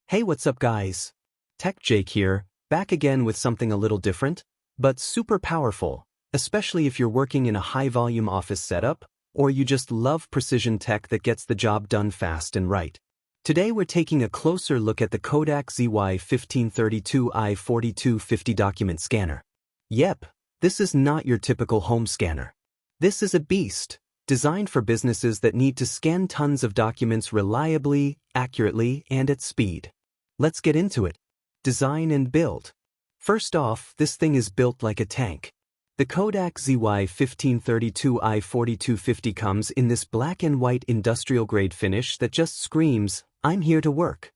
Hey, what's up guys? Tech Jake here, back again with something a little different, but super powerful, especially if you're working in a high-volume office setup, or you just love precision tech that gets the job done fast and right. Today we're taking a closer look at the Kodak ZY1532 i4250 document scanner. Yep, this is not your typical home scanner. This is a beast, designed for businesses that need to scan tons of documents reliably, accurately, and at speed. Let's get into it. Design and build. First off, this thing is built like a tank. The Kodak ZY1532 i4250 comes in this black and white industrial-grade finish that just screams, "I'm here to work."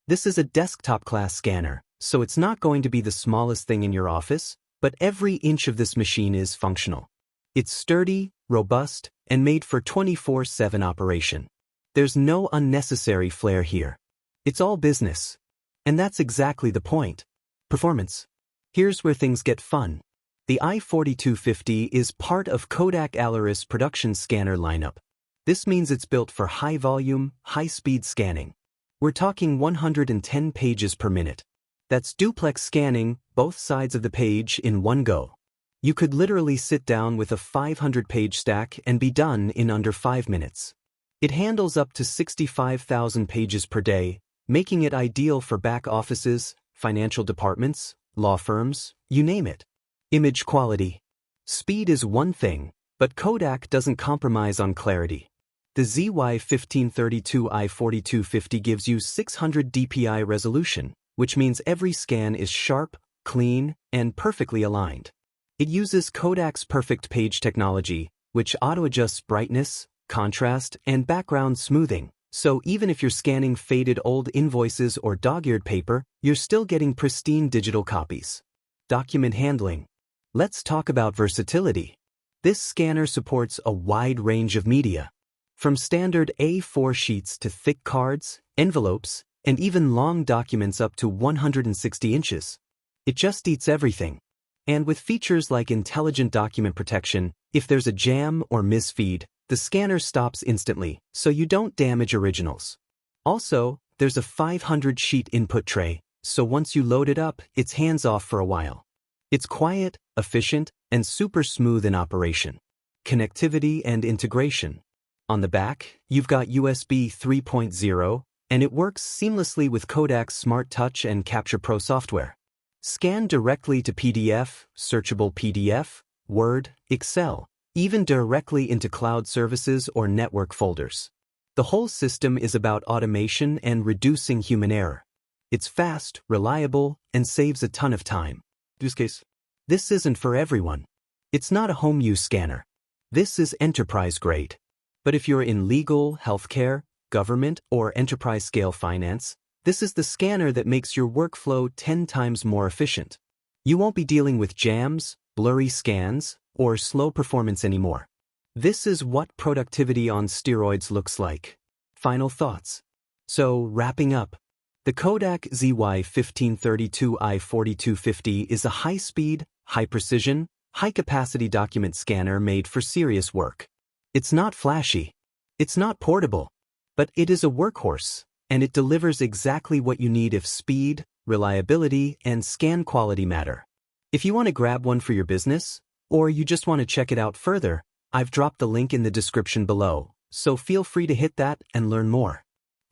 This is a desktop-class scanner, so it's not going to be the smallest thing in your office, but every inch of this machine is functional. It's sturdy, robust, and made for 24/7 operation. There's no unnecessary flair here. It's all business. And that's exactly the point. Performance. Here's where things get fun. The i4250 is part of Kodak Alaris production scanner lineup. This means it's built for high-volume, high-speed scanning. We're talking 110 pages per minute. That's duplex scanning, both sides of the page in one go. You could literally sit down with a 500-page stack and be done in under 5 minutes. It handles up to 65,000 pages per day, making it ideal for back offices, financial departments, law firms, you name it. Image quality. Speed is one thing, but Kodak doesn't compromise on clarity. The ZY1532 i4250 gives you 600 dpi resolution, which means every scan is sharp, clean, and perfectly aligned. It uses Kodak's Perfect Page technology, which auto-adjusts brightness, contrast, and background smoothing. So even if you're scanning faded old invoices or dog-eared paper, you're still getting pristine digital copies. Document handling. Let's talk about versatility. This scanner supports a wide range of media. From standard A4 sheets to thick cards, envelopes, and even long documents up to 160 inches. It just eats everything. And with features like intelligent document protection, if there's a jam or misfeed, the scanner stops instantly, so you don't damage originals. Also, there's a 500-sheet input tray, so once you load it up, it's hands-off for a while. It's quiet, efficient, and super smooth in operation. Connectivity and integration. On the back, you've got USB 3.0, and it works seamlessly with Kodak's Smart Touch and Capture Pro software. Scan directly to PDF, searchable PDF, Word, Excel, even directly into cloud services or network folders. The whole system is about automation and reducing human error. It's fast, reliable, and saves a ton of time. Use case. This isn't for everyone. It's not a home use scanner. This is enterprise grade. But if you're in legal, healthcare, government, or enterprise scale finance, this is the scanner that makes your workflow 10 times more efficient. You won't be dealing with jams, blurry scans, or slow performance anymore. This is what productivity on steroids looks like. Final thoughts. So, wrapping up, the Kodak ZY1532 i4250 is a high-speed, high-precision, high-capacity document scanner made for serious work. It's not flashy. It's not portable. But it is a workhorse, and it delivers exactly what you need if speed, reliability, and scan quality matter. If you want to grab one for your business, or you just want to check it out further, I've dropped the link in the description below, so feel free to hit that and learn more.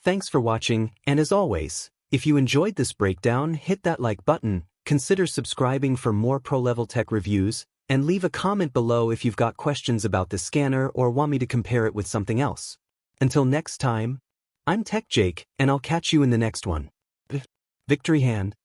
Thanks for watching, and as always, if you enjoyed this breakdown, hit that like button, consider subscribing for more pro-level tech reviews, and leave a comment below if you've got questions about the scanner or want me to compare it with something else. Until next time, I'm Tech Jake, and I'll catch you in the next one. Victory hand.